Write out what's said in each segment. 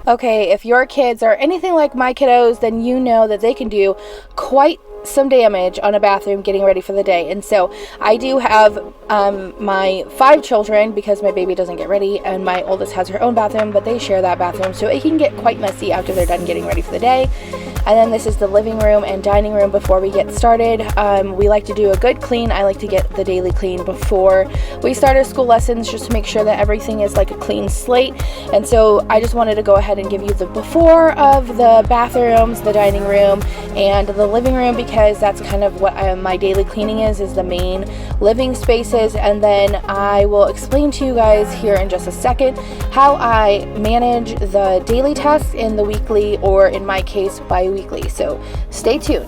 Okay, if your kids are anything like my kiddos, then you know that they can do quite some damage on a bathroom getting ready for the day. And so I do have my 5 children, because my baby doesn't get ready, and my oldest has her own bathroom, but they share that bathroom, so it can get quite messy after they're done getting ready for the day. And then this is the living room and dining room before we get started. We like to do a good clean. I like to get the daily clean before we start our school lessons, just to make sure that everything is like a clean slate. And so I just wanted to go ahead and give you the before of the bathrooms, the dining room, and the living room, because that's kind of what my daily cleaning is the main living spaces. And then I will explain to you guys here in just a second how I manage the daily tasks in the weekly, or in my case bi-weekly. So stay tuned.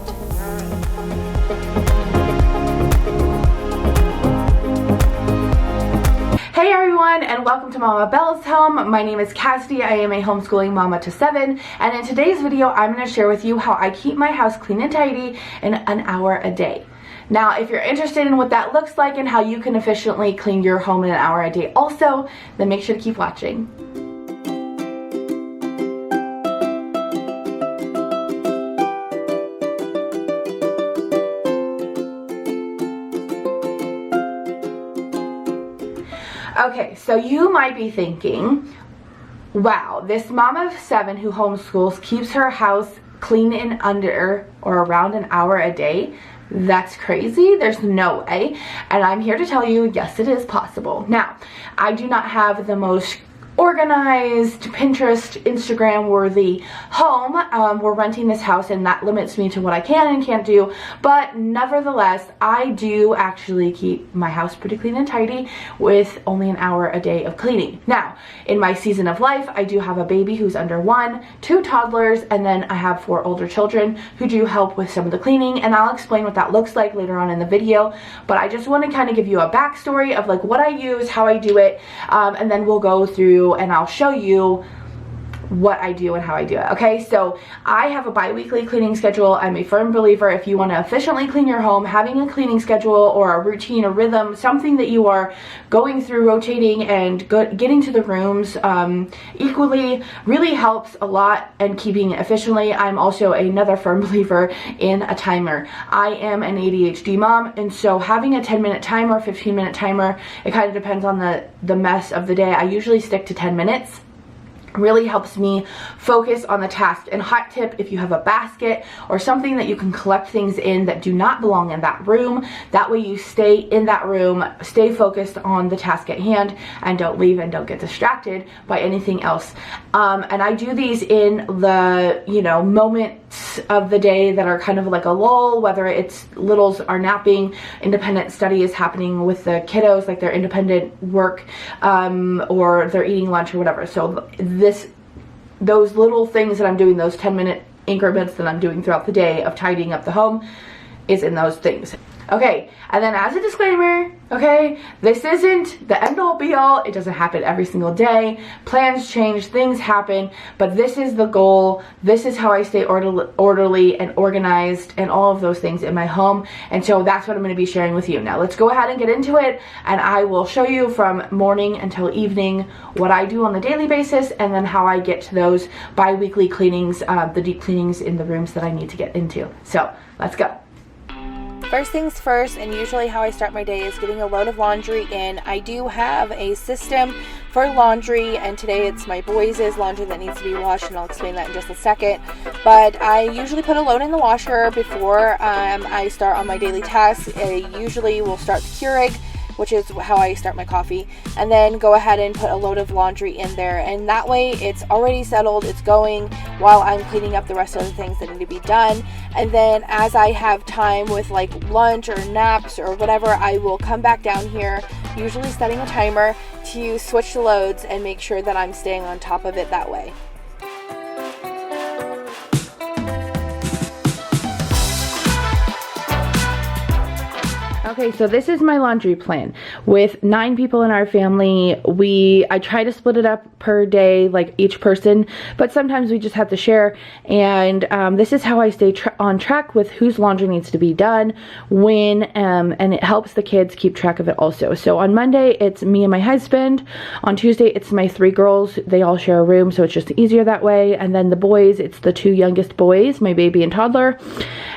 Hey everyone, and welcome to Mama Belle's Home. My name is Cassidy. I am a homeschooling mama to 7, and in today's video I'm going to share with you how I keep my house clean and tidy in an hour a day. Now, if you're interested in what that looks like and how you can efficiently clean your home in an hour a day also, then make sure to keep watching. Okay, so you might be thinking, wow, this mama of 7 who homeschools keeps her house clean in under or around an hour a day. That's crazy. There's no way. And I'm here to tell you, yes, it is possible. Now, I do not have the most organized, Pinterest, Instagram worthy home. We're renting this house, and that limits me to what I can and can't do, but nevertheless I do actually keep my house pretty clean and tidy with only an hour a day of cleaning. Now, in my season of life, I do have a baby who's under 1, 2 toddlers, and then I have 4 older children who do help with some of the cleaning, and I'll explain what that looks like later on in the video. But I just want to kind of give you a backstory of like what I use, how I do it, and then we'll go through and I'll show you what I do and how I do it. Okay, so I have a bi-weekly cleaning schedule. I'm a firm believer, if you want to efficiently clean your home, having a cleaning schedule or a routine, a rhythm, something that you are going through, rotating and getting to the rooms equally really helps a lot, and keeping it efficiently. I'm also another firm believer in a timer. I am an ADHD mom, and so having a 10-minute timer, 15-minute timer, it kind of depends on the mess of the day. I usually stick to 10 minutes. Really helps me focus on the task. And hot tip, if you have a basket or something that you can collect things in that do not belong in that room, that way you stay in that room, stay focused on the task at hand, and don't leave and don't get distracted by anything else. And I do these in the, moments of the day that are kind of like a lull, whether it's littles are napping, independent study is happening with the kiddos, like their independent work, or they're eating lunch or whatever. So those little things that I'm doing, those 10-minute increments that I'm doing throughout the day of tidying up the home, is in those things. Okay, and then as a disclaimer, okay, this isn't the end-all be-all. It doesn't happen every single day. Plans change, things happen, but this is the goal. This is how I stay orderly and organized and all of those things in my home, and so that's what I'm going to be sharing with you. Now let's go ahead and get into it, and I will show you from morning until evening what I do on the daily basis, and then how I get to those bi-weekly cleanings, the deep cleanings in the rooms that I need to get into. So let's go. First things first, and usually how I start my day is getting a load of laundry in. I do have a system for laundry, and today it's my boys' laundry that needs to be washed, and I'll explain that in just a second. But I usually put a load in the washer before I start on my daily tasks. I usually will start the Keurig, which is how I start my coffee, and then go ahead and put a load of laundry in there, and that way it's already settled, it's going while I'm cleaning up the rest of the things that need to be done. And then as I have time with like lunch or naps or whatever, I will come back down here, usually setting a timer to switch the loads and make sure that I'm staying on top of it that way. Okay, so this is my laundry plan. With 9 people in our family, I try to split it up per day, like each person, but sometimes we just have to share. And this is how I stay on track with whose laundry needs to be done, when, and it helps the kids keep track of it also. So on Monday, it's me and my husband. On Tuesday, it's my 3 girls. They all share a room, so it's just easier that way. And then the boys, it's the 2 youngest boys, my baby and toddler.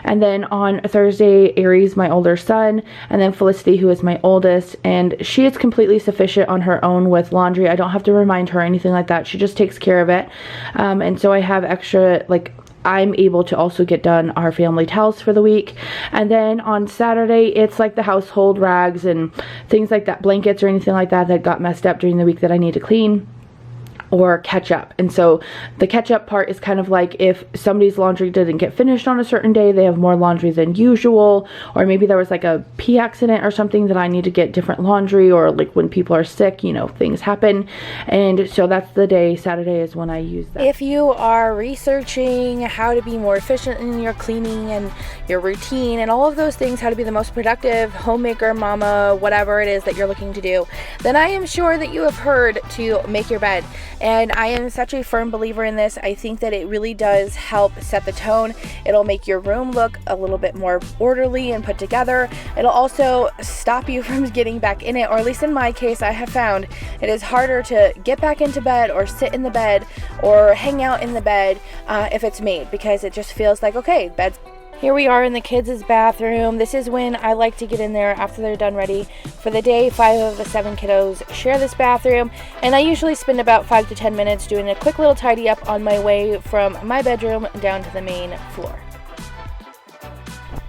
And then on Thursday, Aries, my older son, and then Felicity, who is my oldest, and she is completely sufficient on her own with laundry. I don't have to remind her or anything like that. She just takes care of it. And so I have extra, like, I'm able to also get done our family towels for the week. And then on Saturday, it's like the household rags and things like that, blankets or anything like that got messed up during the week that I need to clean or catch up. And so the catch up part is kind of like if somebody's laundry didn't get finished on a certain day, they have more laundry than usual, or maybe there was like a pee accident or something that I need to get different laundry, or like when people are sick, you know, things happen. And so that's the day, Saturday is when I use that. If you are researching how to be more efficient in your cleaning and your routine and all of those things, how to be the most productive homemaker, mama, whatever it is that you're looking to do, then I am sure that you have heard to make your bed. And I am such a firm believer in this. I think that it really does help set the tone. It'll make your room look a little bit more orderly and put together. It'll also stop you from getting back in it, or at least in my case, I have found it is harder to get back into bed or sit in the bed or hang out in the bed if it's made, because it just feels like, okay, bed's. Here we are in the kids' bathroom. This is when I like to get in there after they're done ready for the day. 5 of the 7 kiddos share this bathroom, and I usually spend about 5 to 10 minutes doing a quick little tidy up on my way from my bedroom down to the main floor.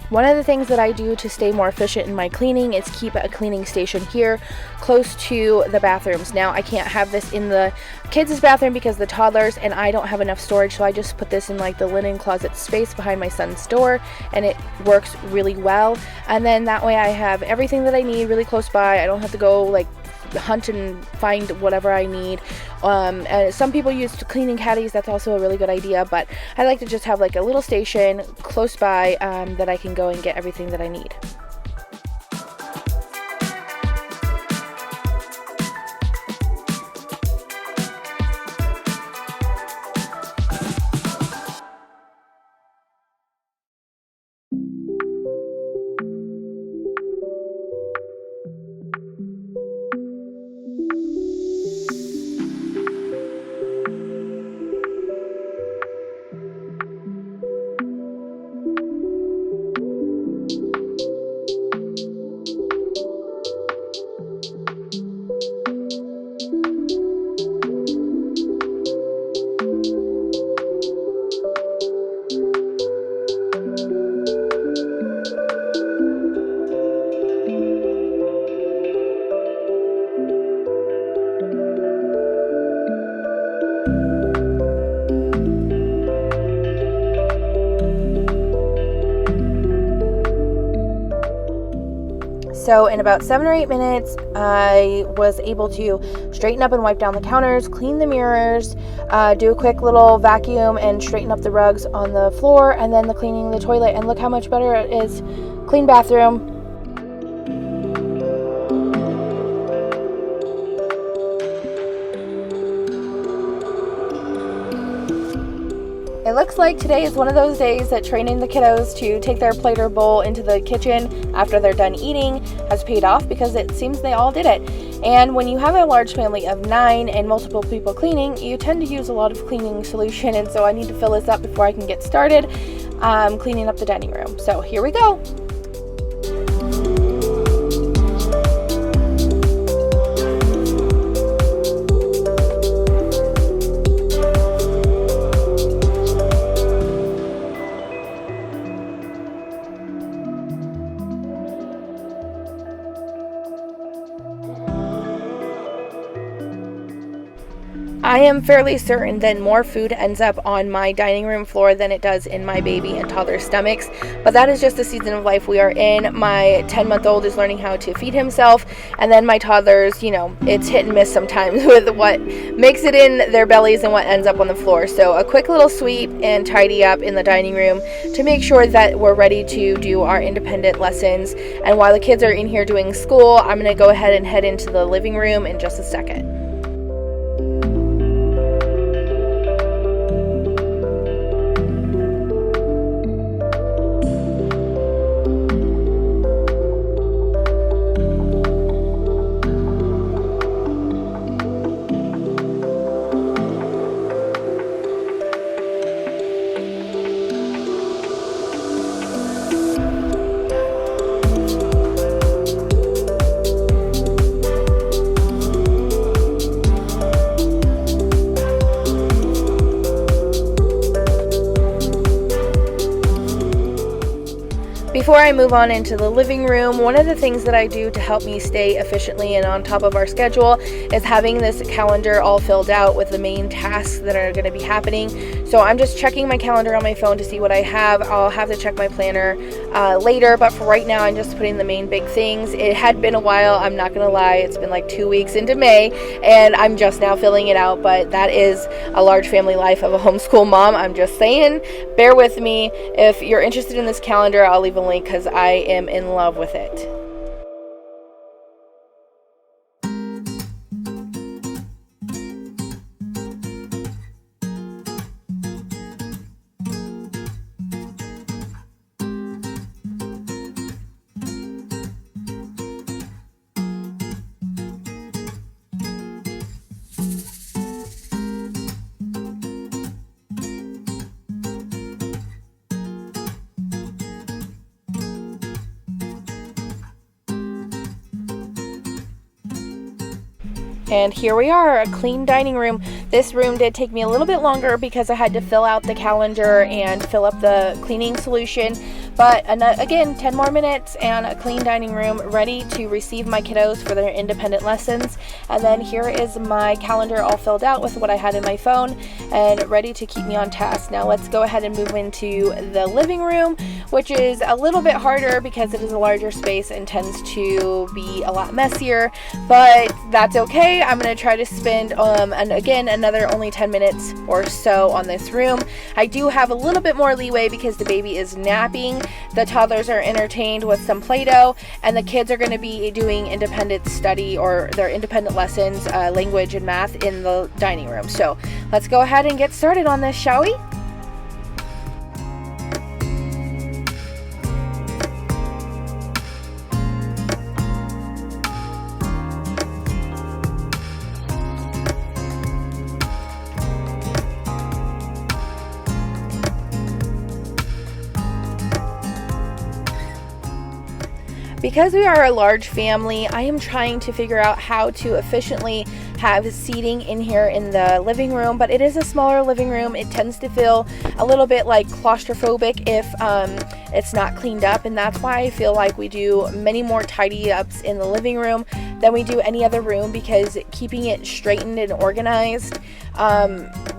One of the things that I do to stay more efficient in my cleaning is keep a cleaning station here close to the bathrooms. Now, I can't have this in the kids' bathroom because the toddlers and I don't have enough storage, so I just put this in like the linen closet space behind my son's door, and it works really well. And then that way I have everything that I need really close by. I don't have to go like hunt and find whatever I need. Some people use cleaning caddies. That's also a really good idea, but I like to just have like a little station close by that I can go and get everything that I need. So in about 7 or 8 minutes, I was able to straighten up and wipe down the counters, clean the mirrors, do a quick little vacuum and straighten up the rugs on the floor, and then the cleaning the toilet. And look how much better it is. Clean bathroom. It looks like today is one of those days that training the kiddos to take their plate or bowl into the kitchen after they're done eating has paid off, because it seems they all did it. And when you have a large family of 9 and multiple people cleaning, you tend to use a lot of cleaning solution, and so I need to fill this up before I can get started cleaning up the dining room. So here we go. I am fairly certain that more food ends up on my dining room floor than it does in my baby and toddler stomachs, but that is just the season of life we are in. My 10-month-old is learning how to feed himself, and then my toddlers, it's hit and miss sometimes with what makes it in their bellies and what ends up on the floor. So a quick little sweep and tidy up in the dining room to make sure that we're ready to do our independent lessons. And while the kids are in here doing school, I'm going to go ahead and head into the living room in just a second. Before I move on into the living room, one of the things that I do to help me stay efficiently and on top of our schedule is having this calendar all filled out with the main tasks that are going to be happening. So I'm just checking my calendar on my phone to see what I have. I'll have to check my planner later, but for right now I'm just putting the main big things. It had been a while, I'm not going to lie. It's been like 2 weeks into May and I'm just now filling it out, but that is a large family life of a homeschool mom. I'm just saying, bear with me. If you're interested in this calendar, I'll leave a link because I am in love with it. And here we are, a clean dining room. This room did take me a little bit longer because I had to fill out the calendar and fill up the cleaning solution. But again, 10 more minutes and a clean dining room ready to receive my kiddos for their independent lessons. And then here is my calendar all filled out with what I had in my phone and ready to keep me on task. Now let's go ahead and move into the living room, which is a little bit harder because it is a larger space and tends to be a lot messier, but that's okay. I'm going to try to spend, and again, another only 10 minutes or so on this room. I do have a little bit more leeway because the baby is napping. The toddlers are entertained with some Play-Doh, and the kids are going to be doing independent study or their independent lessons, language and math in the dining room. So let's go ahead and get started on this, shall we? Because we are a large family, I am trying to figure out how to efficiently have seating in here in the living room, but it is a smaller living room. It tends to feel a little bit like claustrophobic if it's not cleaned up, and that's why I feel like we do many more tidy ups in the living room than we do any other room, because keeping it straightened and organized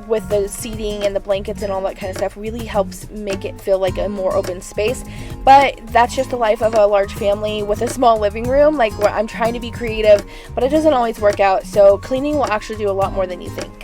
with the seating and the blankets and all that kind of stuff really helps make it feel like a more open space. But that's just the life of a large family with a small living room. Like, I'm trying to be creative, but it doesn't always work out. So cleaning will actually do a lot more than you think.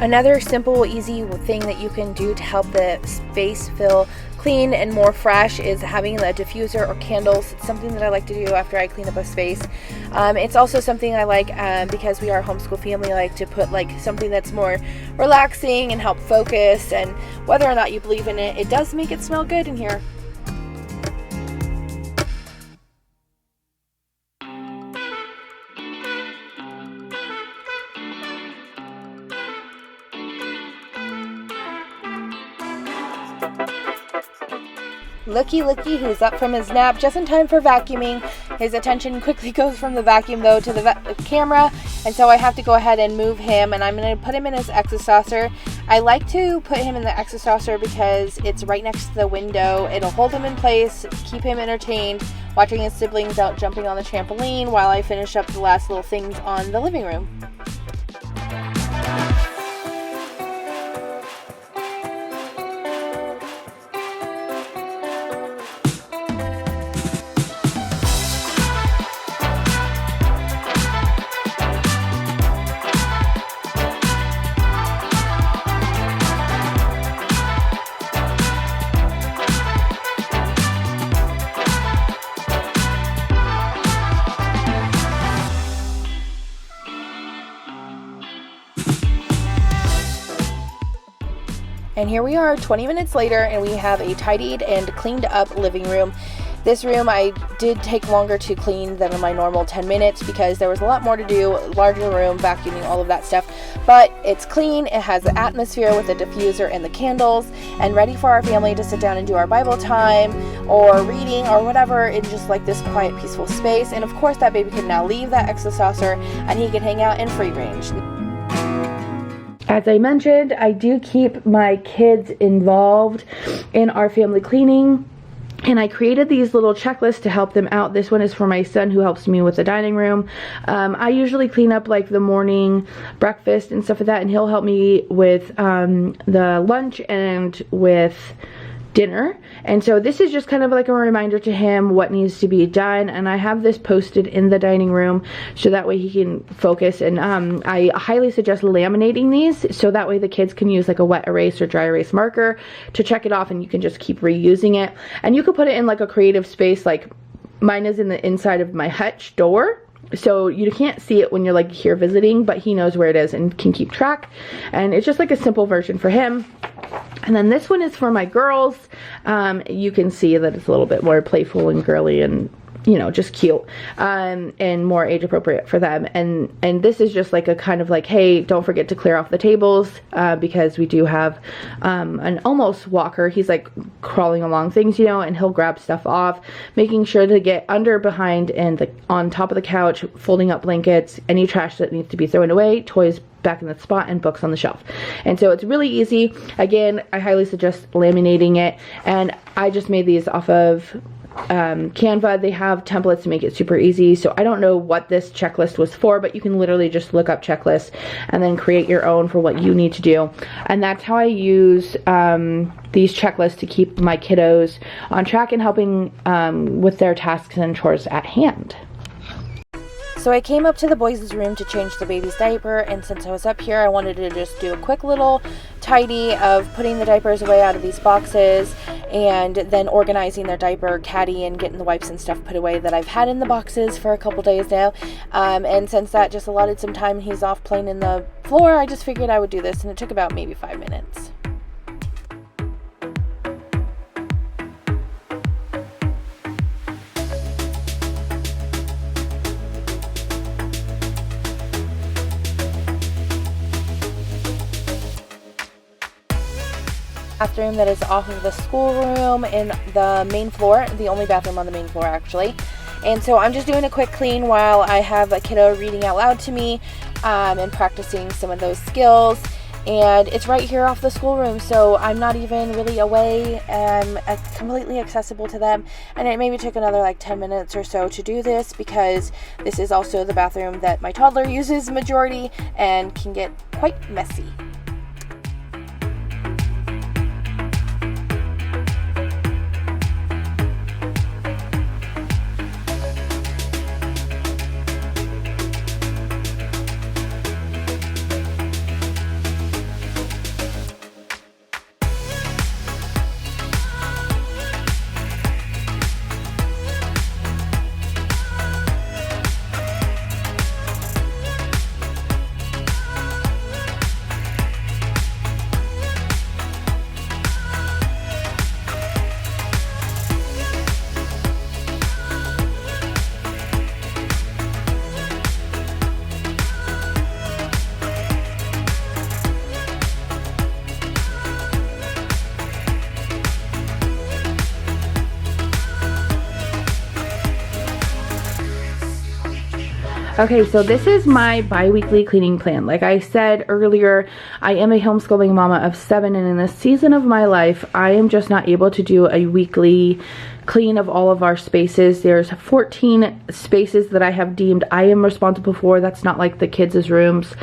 Another simple, easy thing that you can do to help the space feel clean and more fresh is having a diffuser or candles. It's something that I like to do after I clean up a space. It's also something I like because we are a homeschool family, I like to put like something that's more relaxing and help focus, and whether or not you believe in it, it does make it smell good in here. Looky, who's up from his nap just in time for vacuuming. His attention quickly goes from the vacuum though to the camera, and so I have to go ahead and move him, and I'm going to put him in his exerciser. I like to put him in the exerciser because it's right next to the window. It'll hold him in place, keep him entertained, watching his siblings out jumping on the trampoline while I finish up the last little things on the living room. And here we are 20 minutes later, and we have a tidied and cleaned up living room. This room I did take longer to clean than my normal 10 minutes because there was a lot more to do, larger room, vacuuming, all of that stuff. But it's clean, it has the atmosphere with the diffuser and the candles, and ready for our family to sit down and do our Bible time or reading or whatever in just like this quiet, peaceful space. And of course that baby can now leave that exerciser and he can hang out in free range. As I mentioned, I do keep my kids involved in our family cleaning, and I created these little checklists to help them out. This one is for my son, who helps me with the dining room. I usually clean up like the morning breakfast and stuff like that, and he'll help me with the lunch and with dinner. And so this is just kind of like a reminder to him what needs to be done, and I have this posted in the dining room so that way he can focus. And I highly suggest laminating these so that way the kids can use like a wet erase or dry erase marker to check it off, and you can just keep reusing it. And you could put it in like a creative space, like mine is in the inside of my hutch door, so you can't see it when you're like here visiting, but he knows where it is and can keep track. And it's just like a simple version for him. And then this one is for my girls. You can see that it's a little bit more playful and girly and, you know, just cute, and more age appropriate for them. And this is just like a kind of like, hey, don't forget to clear off the tables, because we do have an almost walker. He's like crawling along things, you know, and he'll grab stuff off, making sure to get under, behind, and on top of the couch, folding up blankets, any trash that needs to be thrown away, toys back in the spot, and books on the shelf. And so it's really easy. Again, I highly suggest laminating it, and I just made these off of Canva. They have templates to make it super easy. So I don't know what this checklist was for, but you can literally just look up checklists and then create your own for what you need to do. And that's how I use these checklists to keep my kiddos on track and helping with their tasks and chores at hand. So I came up to the boys' room to change the baby's diaper, and since I was up here, I wanted to just do a quick little tidy of putting the diapers away out of these boxes, and then organizing their diaper caddy and getting the wipes and stuff put away that I've had in the boxes for a couple days now. And since that just allotted some time, he's off playing in the floor, I just figured I would do this, and it took about maybe 5 minutes. Bathroom that is off of the schoolroom in the main floor, the only bathroom on the main floor actually. And so I'm just doing a quick clean while I have a kiddo reading out loud to me and practicing some of those skills. And it's right here off the schoolroom, so I'm not even really away, it's completely accessible to them. And it maybe took another like 10 minutes or so to do this because this is also the bathroom that my toddler uses majority and can get quite messy. Okay, so this is my bi-weekly cleaning plan. Like I said earlier, I am a homeschooling mama of 7, and in this season of my life, I am just not able to do a weekly clean of all of our spaces. There's 14 spaces that I have deemed I am responsible for. That's not like the kids' rooms.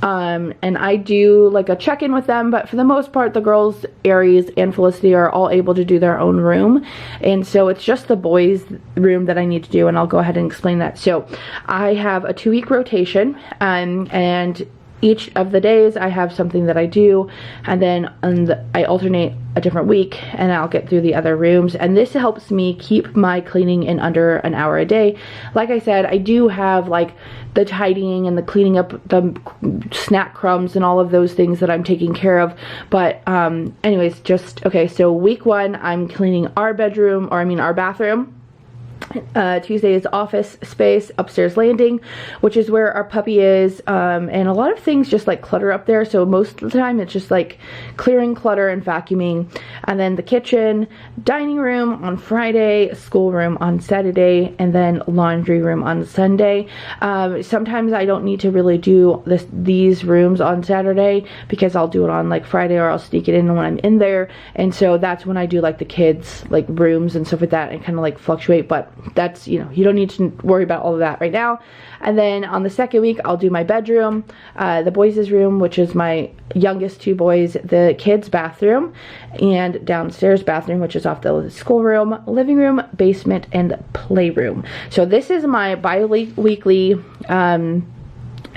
And I do like a check-in with them, but for the most part, the girls, Aries and Felicity, are all able to do their own room. And so it's just the boys' room that I need to do, and I'll go ahead and explain that. So I have a 2-week rotation, and each of the days I have something that I do, and then I alternate a different week, and I'll get through the other rooms, and this helps me keep my cleaning in under an hour a day. Like I said, I do have like the tidying and the cleaning up the snack crumbs and all of those things that I'm taking care of, but anyways, just okay. So week 1, I'm cleaning our bathroom. Tuesday is office space, upstairs landing, which is where our puppy is, and a lot of things just like clutter up there, so most of the time it's just like clearing clutter and vacuuming. And then the kitchen, dining room on Friday, schoolroom on Saturday, and then laundry room on Sunday. Sometimes I don't need to really do these rooms on Saturday because I'll do it on like Friday, or I'll sneak it in when I'm in there, and so that's when I do like the kids like rooms and stuff like that, and kind of like fluctuate. But that's, you don't need to worry about all of that right now. And then on the second week, I'll do my bedroom, the boys' room, which is my youngest 2 boys, the kids' bathroom, and downstairs bathroom, which is off the schoolroom, living room, basement, and playroom. So this is my bi-weekly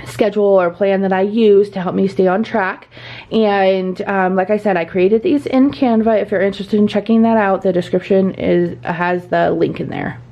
schedule or plan that I use to help me stay on track. And like I said, I created these in Canva. If you're interested in checking that out, the description has the link in there.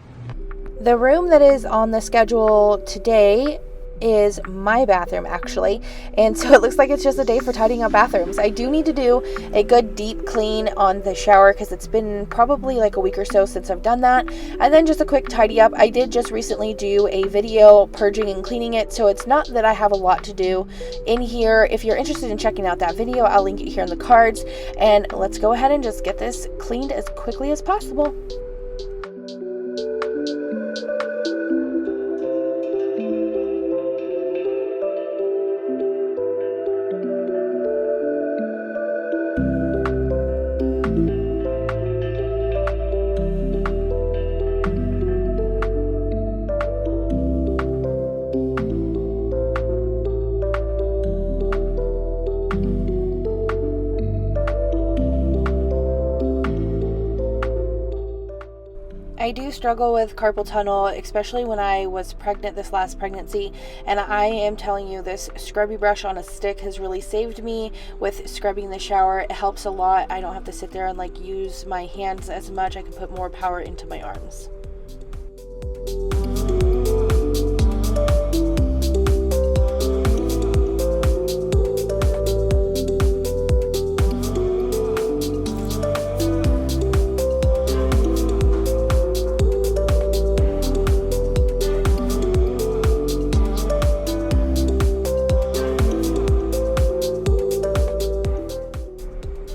The room that is on the schedule today is my bathroom, actually, and so it looks like it's just a day for tidying up bathrooms. I do need to do a good deep clean on the shower because it's been probably like a week or so since I've done that, and then just a quick tidy up. I did just recently do a video purging and cleaning it, so it's not that I have a lot to do in here. If you're interested in checking out that video, I'll link it here in the cards, and let's go ahead and just get this cleaned as quickly as possible. I do struggle with carpal tunnel, especially when I was pregnant this last pregnancy, and I am telling you, this scrubby brush on a stick has really saved me with scrubbing the shower. It helps a lot. I don't have to sit there and like use my hands as much. I can put more power into my arms.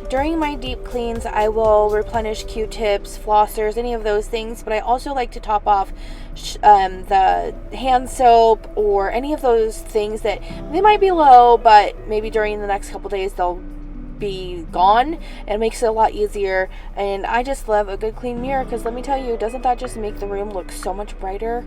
During my deep cleans, I will replenish Q-tips, flossers, any of those things, but I also like to top off the hand soap or any of those things that they might be low, but maybe during the next couple days they'll be gone, and it makes it a lot easier. And I just love a good clean mirror, because let me tell you, doesn't that just make the room look so much brighter?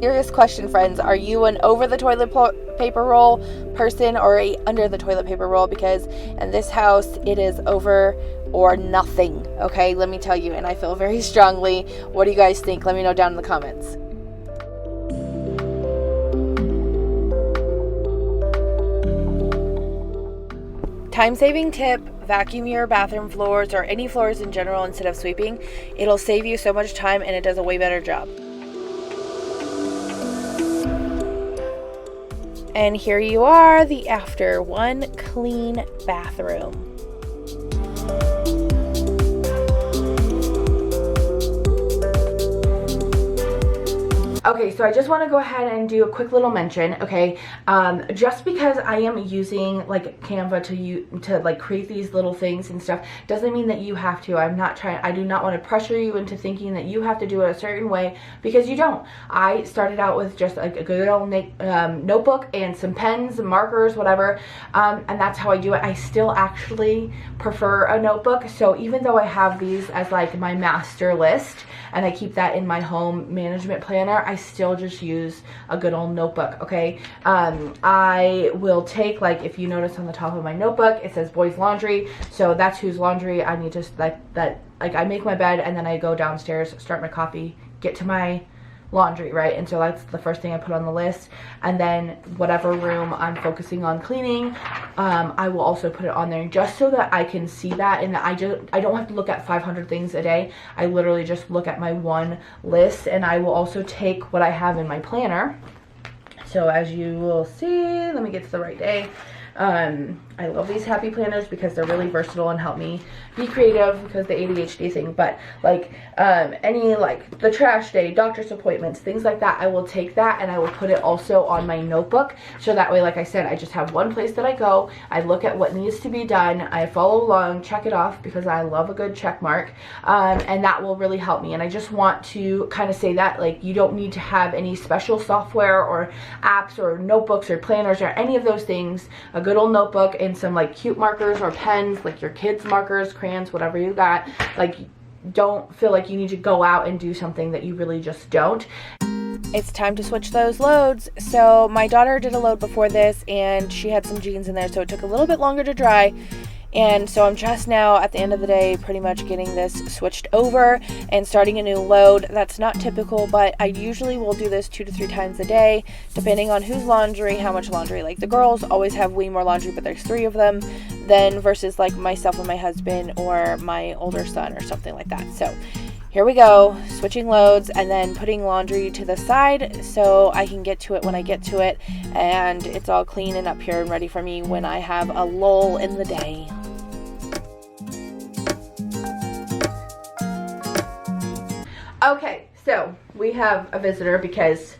Serious question, friends. Are you an over the toilet paper roll person or a under the toilet paper roll? Because in this house, it is over or nothing. Okay, let me tell you, and I feel very strongly. What do you guys think? Let me know down in the comments. Time-saving tip: vacuum your bathroom floors or any floors in general instead of sweeping. It'll save you so much time, and it does a way better job. And here you are, the after one clean bathroom. Okay, so I just want to go ahead and do a quick little mention, okay? Just because I am using like Canva to like create these little things and stuff doesn't mean that you have to. I do not want to pressure you into thinking that you have to do it a certain way, because you don't. I started out with just like a good old notebook and some pens and markers, whatever, and that's how I do it. I still actually prefer a notebook, so even though I have these as like my master list and I keep that in my home management planner, I still just use a good old notebook, okay? I will take, like, if you notice on the top of my notebook, it says boys laundry, so that's whose laundry I need to, like, I make my bed and then I go downstairs, start my coffee, get to my laundry, right? And so that's the first thing I put on the list, and then whatever room I'm focusing on cleaning, I will also put it on there just so that I can see that, and I don't have to look at 500 things a day. I literally just look at my one list, and I will also take what I have in my planner. So as you will see, let me get to the right day. I love these happy planners because they're really versatile and help me be creative because the ADHD thing, but like any, like the trash day, doctor's appointments, things like that, I will take that and I will put it also on my notebook, so that way, like I said, I just have one place that I go, I look at what needs to be done, I follow along, check it off, because I love a good check mark, and that will really help me. And I just want to kind of say that, like, you don't need to have any special software or apps or notebooks or planners or any of those things. A good old notebook and some like cute markers or pens, like your kids markers, crayons, whatever you got. Like, don't feel like you need to go out and do something that you really just don't. It's time to switch those loads. So my daughter did a load before this and she had some jeans in there, so it took a little bit longer to dry. And so I'm just now at the end of the day pretty much getting this switched over and starting a new load. That's not typical, but I usually will do this 2 to 3 times a day, depending on whose laundry, how much laundry. Like the girls always have way more laundry, but there's 3 of them, then versus like myself and my husband or my older son or something like that. So here we go, switching loads and then putting laundry to the side so I can get to it when I get to it, and it's all clean and up here and ready for me when I have a lull in the day. Okay, so we have a visitor because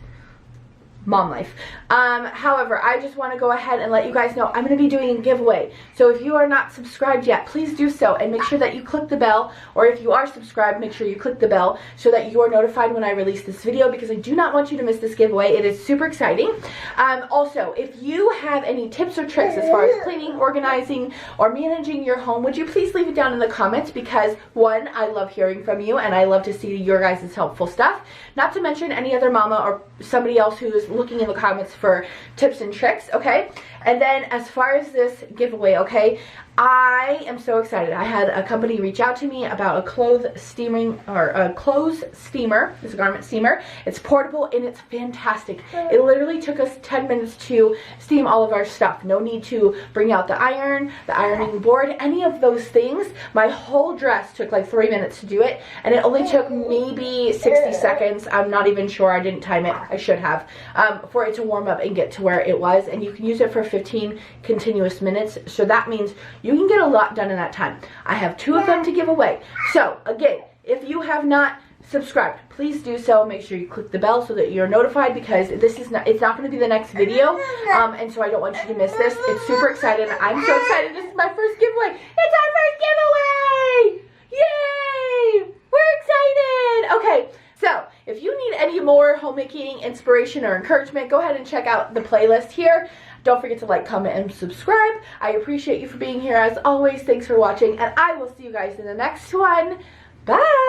mom life. However, I just want to go ahead and let you guys know I'm going to be doing a giveaway. So if you are not subscribed yet, please do so and make sure that you click the bell, or if you are subscribed, make sure you click the bell so that you are notified when I release this video, because I do not want you to miss this giveaway. It is super exciting. Also, if you have any tips or tricks as far as cleaning, organizing, or managing your home, would you please leave it down in the comments, because one, I love hearing from you and I love to see your guys' helpful stuff. Not to mention any other mama or somebody else who is looking in the comments for tips and tricks, okay? And then as far as this giveaway, okay, I am so excited. I had a company reach out to me about a clothes steamer. It's a garment steamer. It's portable and it's fantastic. It literally took us 10 minutes to steam all of our stuff. No need to bring out the iron, the ironing board, any of those things. My whole dress took like 3 minutes to do it, and it only took maybe 60 seconds. I'm not even sure. I didn't time it. I should have. For it to warm up and get to where it was, and you can use it for 15 continuous minutes. So that means you can get a lot done in that time. I have 2 of them to give away. So again, if you have not subscribed, please do so. Make sure you click the bell so that you're notified, because it's not going to be the next video, and so I don't want you to miss this. It's super exciting. I'm so excited. This is my first giveaway. It's our first giveaway! Yay! We're excited! Okay, so if you need any more homemaking inspiration or encouragement, go ahead and check out the playlist here. Don't forget to like, comment, and subscribe. I appreciate you for being here as always. Thanks for watching, and I will see you guys in the next one. Bye!